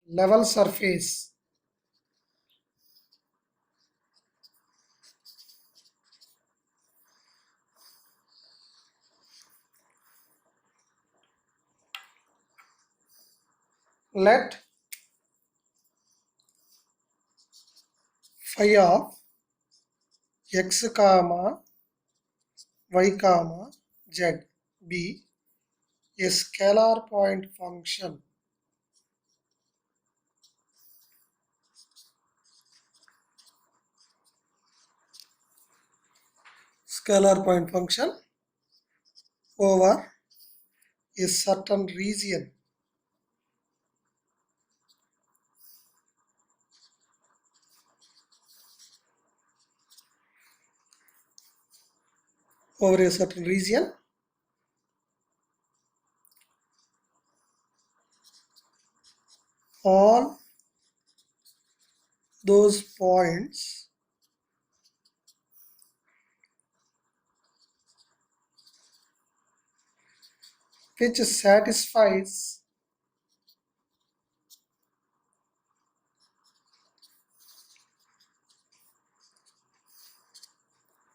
level surface. Let phi of x comma y comma z be a scalar point function over a certain region all those points which satisfies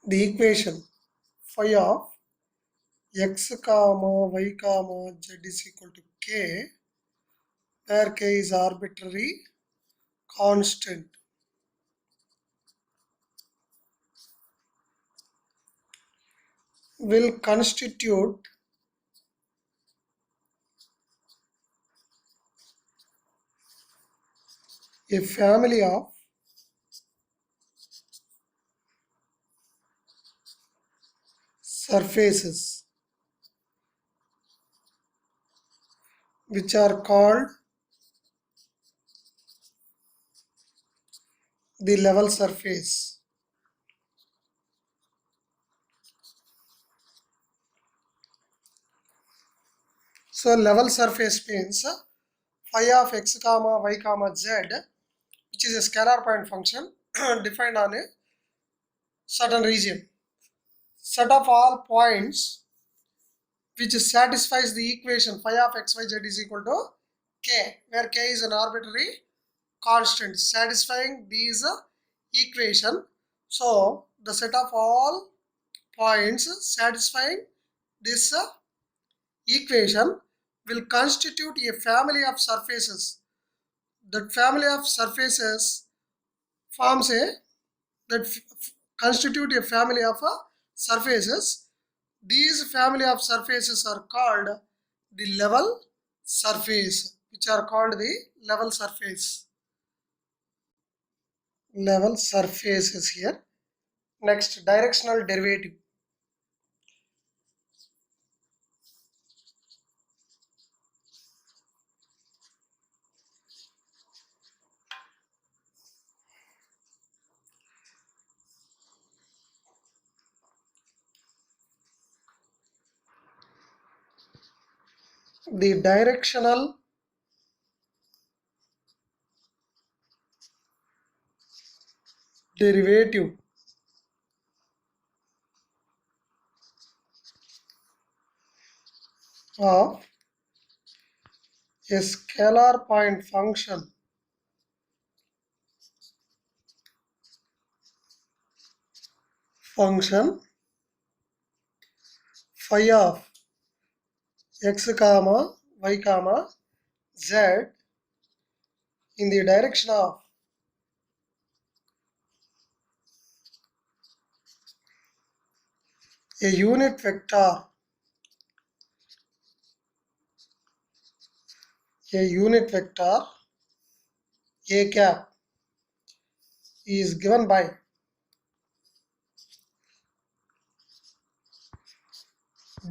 the equation phi of x comma y comma z is equal to k, where k is arbitrary constant, will constitute a family of surfaces which are called the level surface. So level surface means phi of x comma y comma z, which is a scalar point function defined on a certain region. Set of all points which satisfies the equation phi of xyz is equal to k, where k is an arbitrary constant satisfying these equation. So the set of all points satisfying this equation will constitute a family of surfaces. That family of surfaces forms a that constitute a family of surfaces. These family of surfaces are called the level surface, which are called the level surface. Level surfaces here. Next, directional derivative. The directional derivative of a scalar point function phi of x comma y comma z in the direction of a unit vector a cap is given by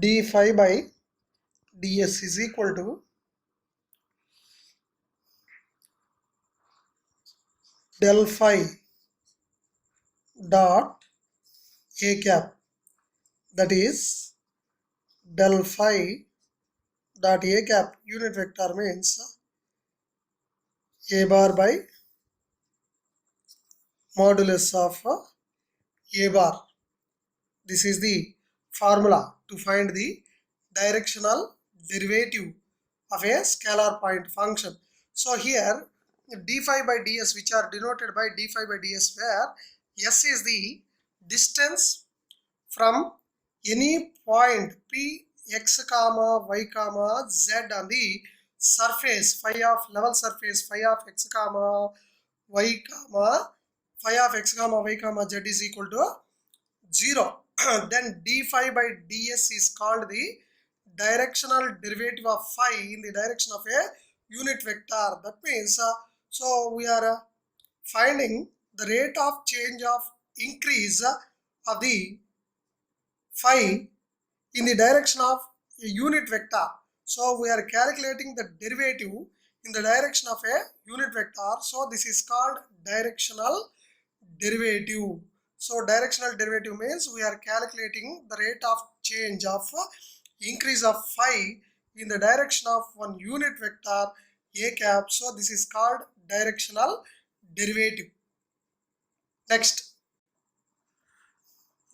d phi by ds is equal to del phi dot a cap, that is del phi dot a cap unit vector means a bar by modulus of a bar. This is the formula to find the directional derivative of a scalar point function. So here d phi by ds, which are denoted by d phi by ds, where s is the distance from any point p x comma y comma z on the surface phi of level surface phi of x comma y comma phi of x comma y comma z is equal to 0. Then d phi by ds is called the directional derivative of phi in the direction of a unit vector. That means so we are finding the rate of change of increase of the phi in the direction of a unit vector. So we are calculating the derivative in the direction of a unit vector. So this is called directional derivative. So directional derivative means we are calculating the rate of change of increase of phi in the direction of one unit vector a cap. So this is called directional derivative. Next,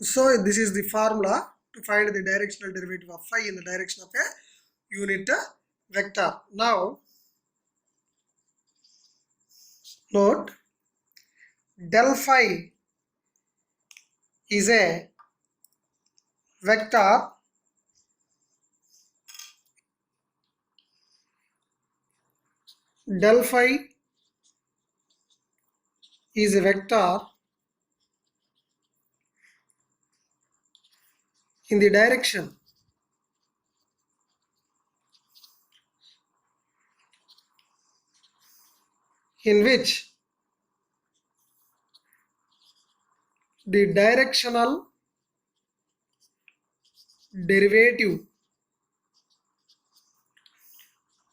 so this is the formula to find the directional derivative of phi in the direction of a unit vector. Now note, del phi is a vector del phi is a vector in the direction in which the directional derivative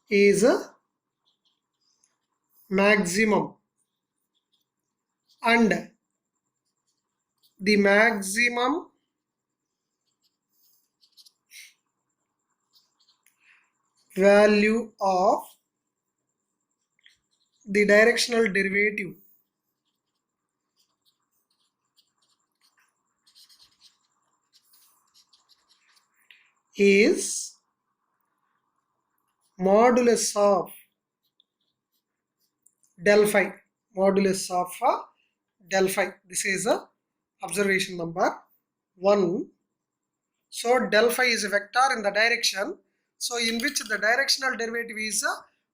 is maximum, and the maximum value of the directional derivative is modulus of del phi. Modulus of del phi. This is observation number 1. So del phi is a vector in the direction, so in which the directional derivative is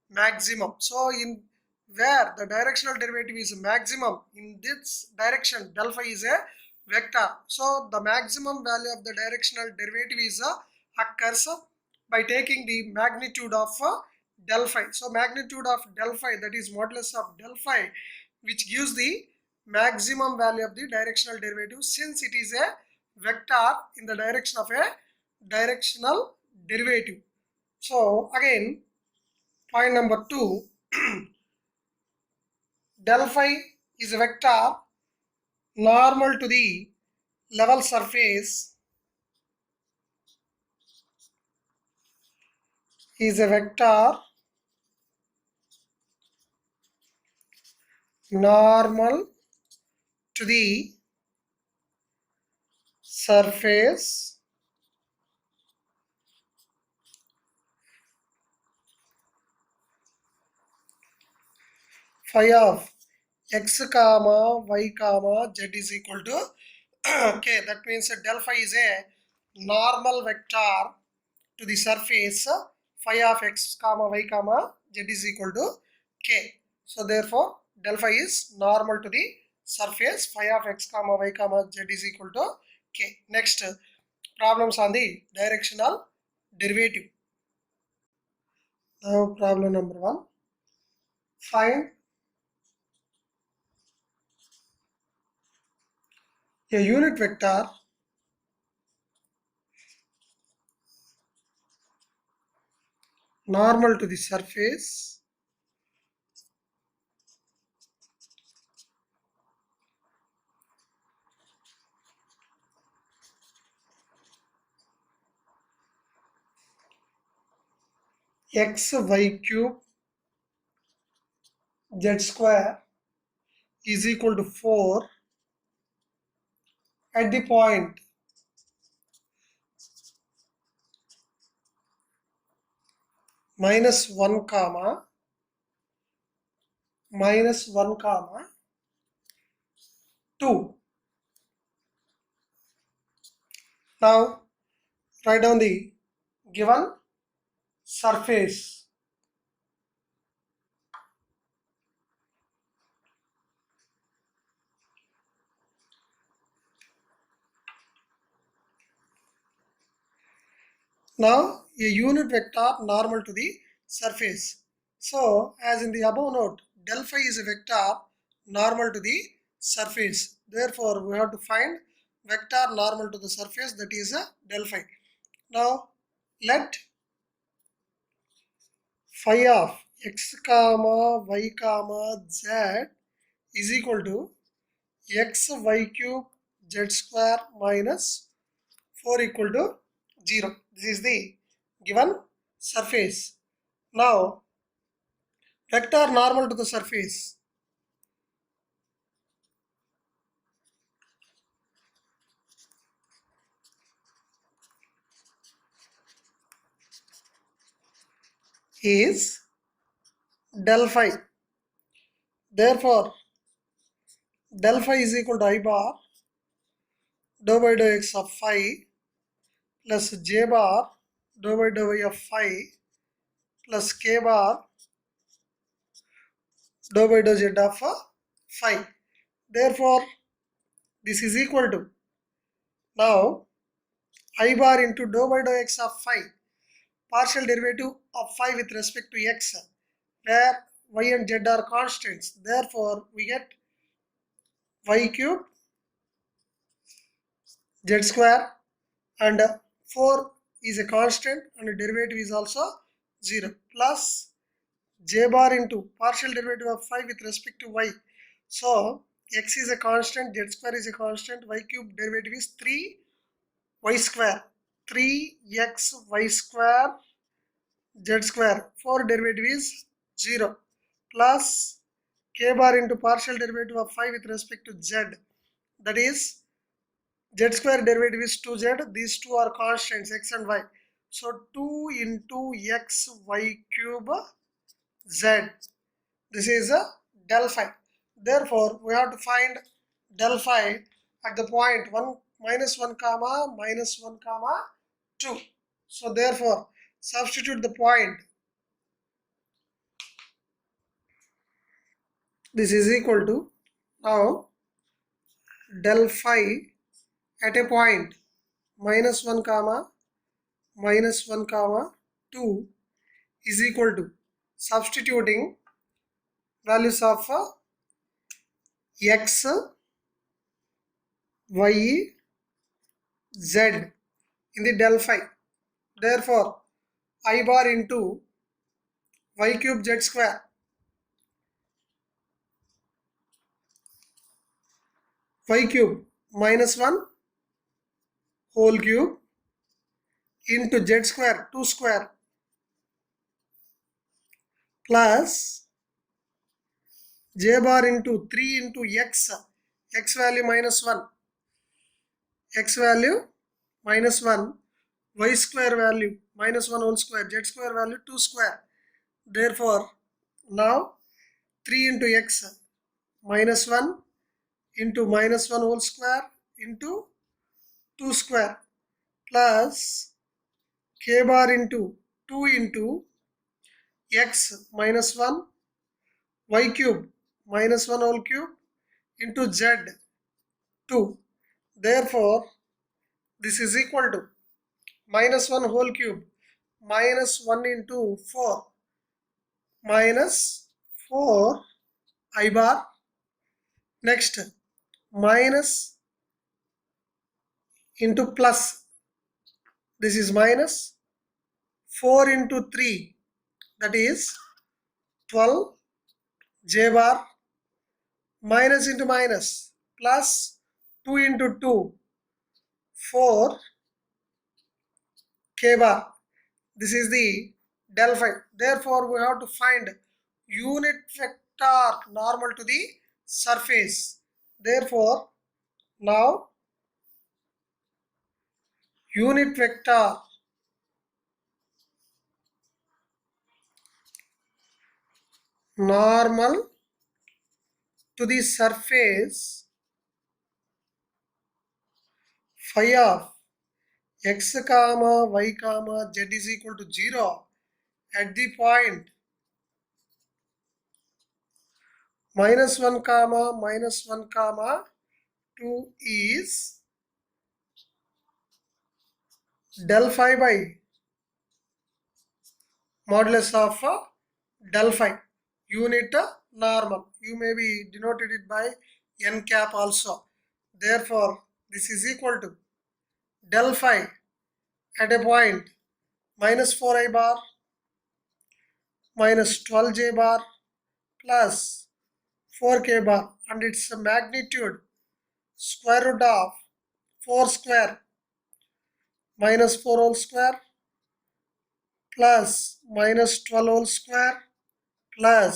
maximum. So in where the directional derivative is maximum, in this direction del phi is a vector. So the maximum value of the directional derivative is occurs by taking the magnitude of del phi. So magnitude of del phi, that is modulus of del phi, which gives the maximum value of the directional derivative, since it is a vector in the direction of a directional derivative. So again, point number 2, del phi is a vector normal to the level surface is a vector normal to the surface phi of x comma y comma z is equal to k. That means del phi is a normal vector to the surface phi of x comma y comma z is equal to k. So therefore del phi is normal to the surface phi of x comma y comma z is equal to k. Next, problems on the directional derivative. Now problem number 1, find a unit vector normal to the surface x y cube z square is equal to 4 at the point -1 comma minus 1 comma 2. Now write down the given surface. Now a unit vector normal to the surface. So as in the above note, del phi is a vector normal to the surface. Therefore we have to find vector normal to the surface, that is a del phi. Now let phi of x comma y comma z is equal to x y cube z square minus 4 equal to 0. This is the given surface. Now vector normal to the surface. Is del phi. Therefore del phi is equal to I bar dou by dou x of phi plus j bar dou by dou y of phi plus k bar dou by dou z of phi. Therefore this is equal to, now I bar into dou by dou x of phi, partial derivative of phi with respect to x, where y and z are constants. Therefore we get y cube z square, and 4 is a constant and the derivative is also 0, plus j bar into partial derivative of phi with respect to y. So x is a constant, z square is a constant, y cube derivative is 3y square, 3x y square z square, 4 derivative is 0, plus k bar into partial derivative of phi with respect to z, that is z square derivative is 2z. These two are constants, x and y. So 2 into x y cube z. This is a del phi. Therefore we have to find del phi at the point 1 minus 1 comma minus 1 comma 2. So therefore substitute the point. This is equal to, now del phi at a point minus 1 comma minus 1 comma 2 is equal to, substituting values of x, y, z in the del phi. Therefore I bar into y cube z square y cube minus 1 whole cube into z square 2 square plus j bar into 3 into x value minus 1, x value minus 1, y square value minus 1 whole square, z square value 2 square. Therefore now 3 into x minus 1 into minus 1 whole square into 2 square plus k bar into 2 into x minus 1 y cube minus 1 whole cube into z 2. Therefore this is equal to minus 1 whole cube minus 1 into 4 minus 4 I bar, next minus into plus, this is minus 4 into 3, that is 12 j bar, minus into minus plus 2 into 2 4 k bar. This is the del phi. Therefore we have to find unit vector normal to the surface. Therefore now unit vector normal to the surface phi of x comma y comma z is equal to 0 at the point -1 comma -1 comma 2 is del phi by modulus of del phi unit normal. You may be denoted it by n cap also. Therefore, this is equal to del phi at a point -4i bar minus 12j bar plus 4k bar, and its magnitude square root of 4 square minus 4 whole square plus minus 12 whole square plus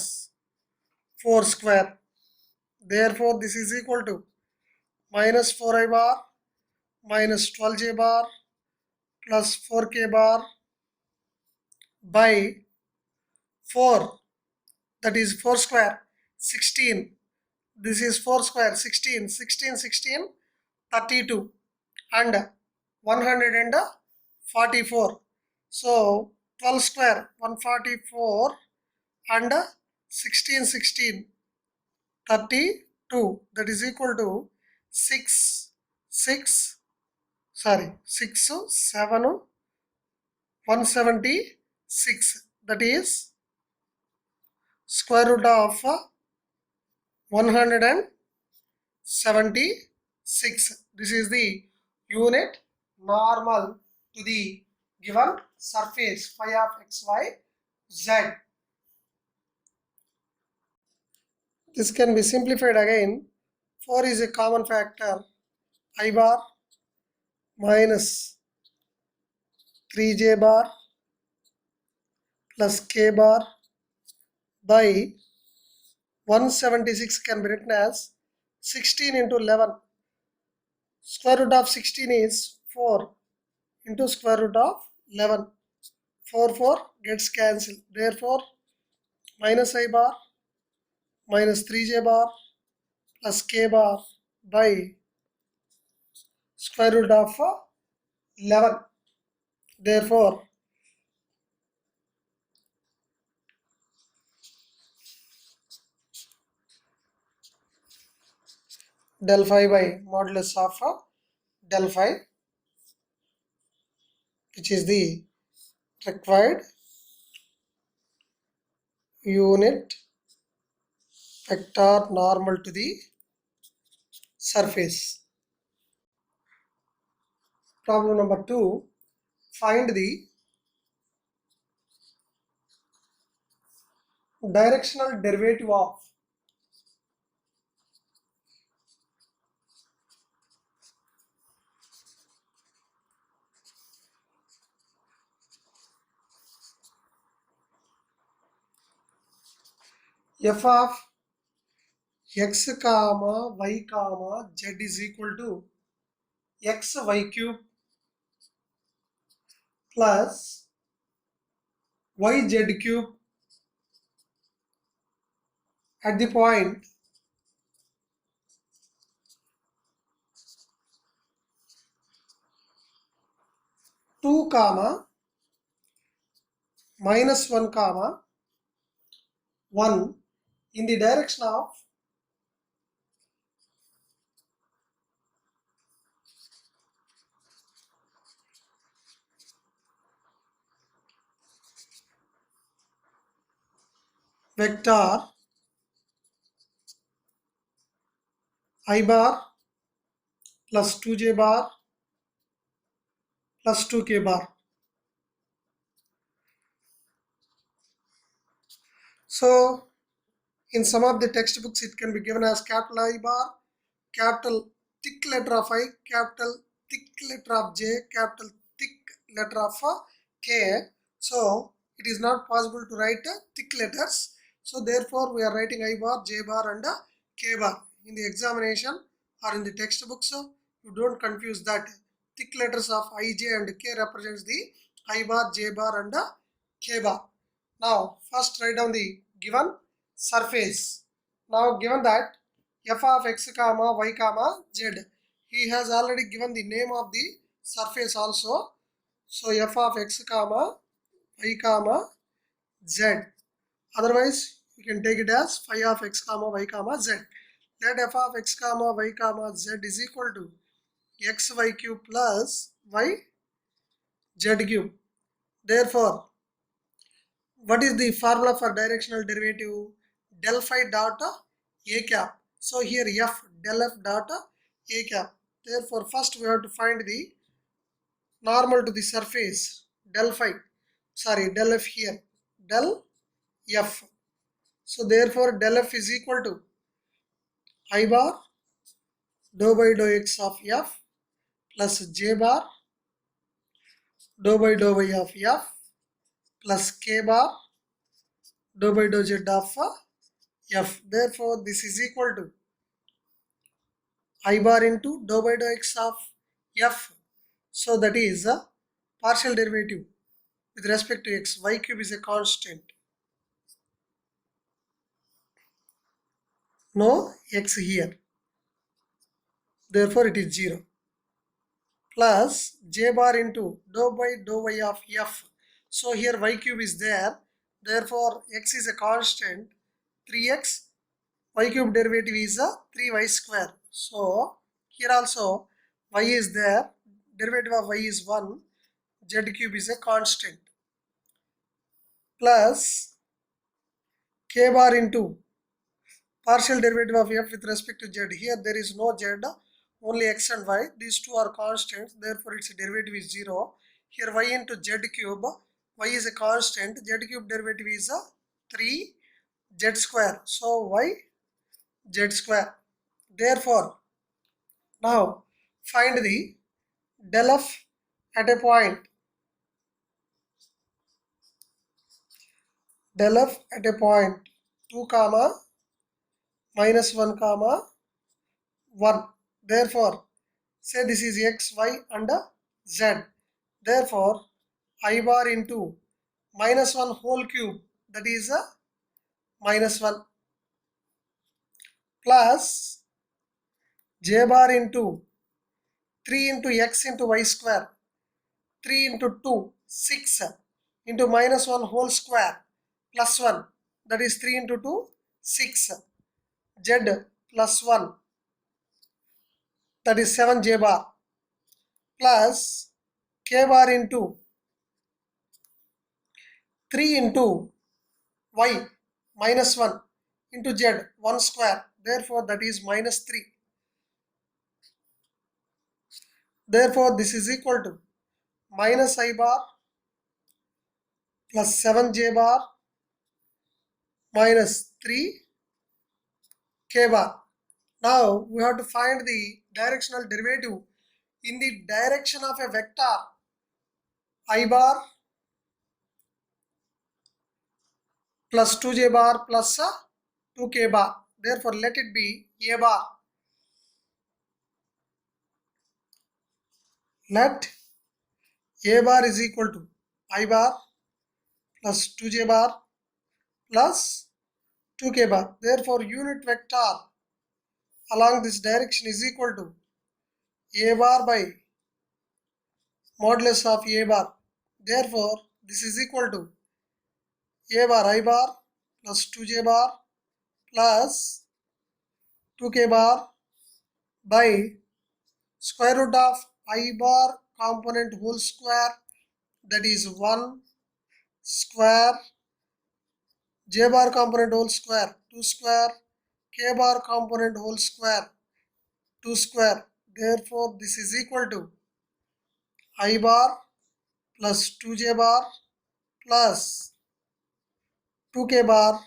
4 square. Therefore, this is equal to minus 4i bar minus 12j bar plus 4k bar by 4, that is 4 square 16. This is 4 square 16, 16, 16, 32 and 144. So 12 square 144 and 16, 16, 32, that is equal to 6, 6, sorry 6, 7, 176, that is square root of 176. This is the unit normal to the given surface phi of xy z. This can be simplified again. 4 is a common factor. I bar minus 3j bar plus k bar by 176 can be written as 16 into 11. Square root of 16 is 4 into square root of 11. 4, 4 gets cancelled. Therefore, minus I bar minus 3j bar plus k bar by square root of 11. Therefore, del phi by modulus of del phi, which is the required unit vector normal to the surface. Problem number 2. Find the directional derivative of f of x comma y comma z is equal to xy cube plus yz cube at the point two comma minus 1 comma 1 in the direction of vector I bar plus 2j bar plus 2k bar. So in some of the textbooks it can be given as capital I bar, capital thick letter of I, capital thick letter of J, capital thick letter of K. So it is not possible to write thick letters. So therefore we are writing I bar, J bar and K bar. In the examination or in the textbooks, you don't confuse that. Thick letters of I, J and K represents the I bar, J bar and K bar. Now first write down the given surface. Now given that f of x comma y comma z. He has already given the name of the surface also. So f of x comma y comma z. Otherwise, you can take it as phi of x comma y comma z. Let f of x comma y comma z is equal to xy cube plus y z cube. Therefore, what is the formula for directional derivative? Del phi dot a cap. So here f del f dot a cap. Therefore, first we have to find the normal to the surface del phi. Sorry, del f here. Del f. So therefore, del f is equal to I bar dou by dou x of f plus j bar dou by dou y of f plus k bar dou by dou z of f. Therefore, this is equal to I bar into dou by dou x of f. So that is a partial derivative with respect to x. Y cube is a constant. No x here. Therefore, it is 0. Plus j bar into dou by dou y of f. So here y cube is there. Therefore, x is a constant. 3x. Y cube derivative is a 3y square. So here also y is there. Derivative of y is 1. Z cube is a constant. Plus k bar into partial derivative of f with respect to z. Here there is no z, only x and y. These two are constants, therefore its derivative is 0. Here y into z cube, y is a constant, z cube derivative is a 3 z square. So y z square. Therefore, now find the del f at a point. Del f at a point 2 comma minus 1 comma 1. Therefore, say this is x, y and z. Therefore, I bar into minus 1 whole cube, that is a minus 1, plus j bar into 3 into x into y square, 3 into 2, 6 into minus 1 whole square plus 1, that is 3 into 2, 6, z plus 1, that is 7 j bar, plus k bar into 3 into y minus 1 into z 1 square, therefore that is minus 3. Therefore this is equal to minus I bar plus 7j bar minus 3 k bar. Now we have to find the directional derivative in the direction of a vector I bar plus 2j bar plus 2k bar. Therefore let it be a bar. Let a bar is equal to I bar plus 2j bar plus 2k bar. Therefore unit vector along this direction is equal to a bar by modulus of a bar. Therefore this is equal to a bar I bar plus 2j bar plus 2k bar by square root of I bar component whole square, that is 1 square, j bar component whole square 2 square, k bar component whole square 2 square. Therefore this is equal to I bar plus 2j bar plus 2k bar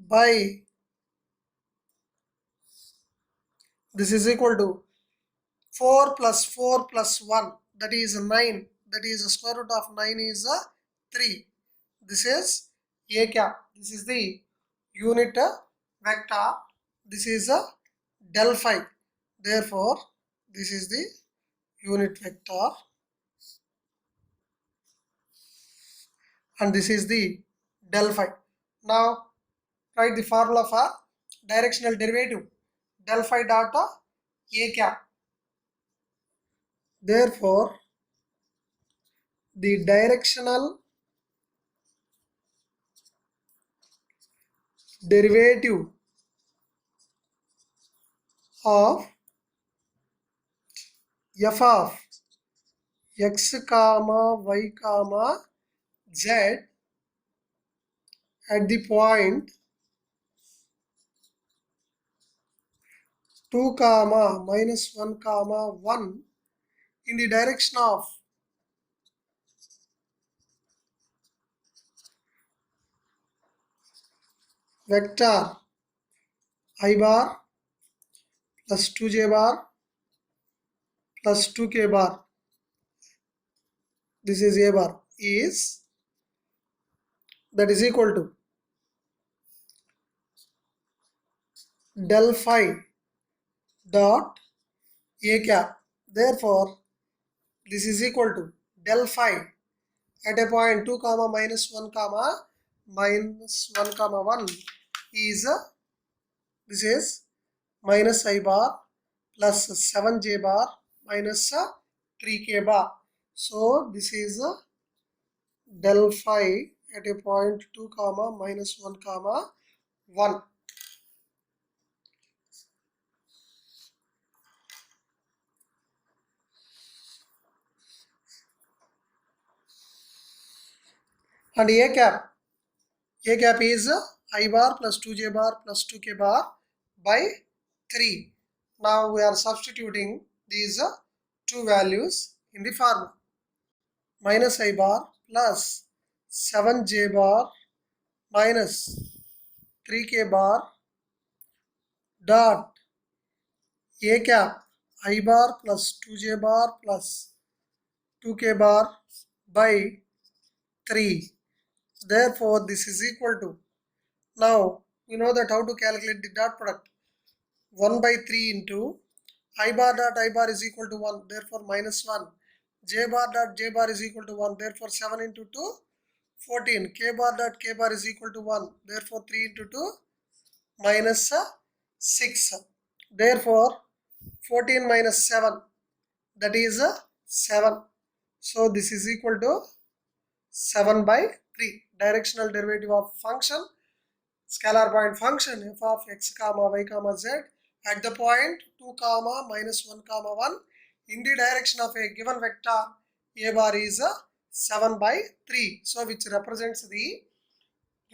by, this is equal to 4 plus 4 plus 1, that is 9, that is square root of 9 is 3. This is a cap. This is the unit vector. This is a del phi. Therefore this is the unit vector and this is the del phi. Now write the formula for directional derivative. del phi dot a cap. Therefore, the directional derivative of f of x comma y comma z at the point 2 comma minus 1 comma 1 in the direction of vector I bar plus 2j bar plus 2k bar, this is a bar, is that is equal to del phi dot a cap. Therefore, this is equal to del phi at a point 2 comma minus 1 comma minus 1 comma 1 is this is minus I bar plus 7j bar minus 3k bar. So this is del phi at a point 2 comma minus 1 comma 1. And a cap is I bar plus 2j bar plus 2k bar by 3. Now we are substituting these two values in the formula. Minus I bar plus 7j bar minus 3k bar dot a cap I bar plus 2j bar plus 2k bar by 3. Therefore, this is equal to, now we know that how to calculate the dot product. 1 by 3 into I bar dot I bar is equal to 1, therefore minus 1. J bar dot J bar is equal to 1, therefore 7 into 2, 14. K bar dot K bar is equal to 1, therefore 3 into 2, minus 6. Therefore, 14 minus 7, that is 7. So this is equal to 7 by 3. Directional derivative of function, scalar point function f of x comma y comma z at the point 2 comma minus 1 comma 1 in the direction of a given vector a bar is 7 by 3. So which represents the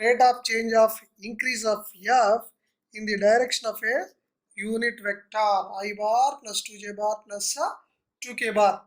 rate of change of increase of f in the direction of a unit vector I bar plus 2j bar plus 2k bar.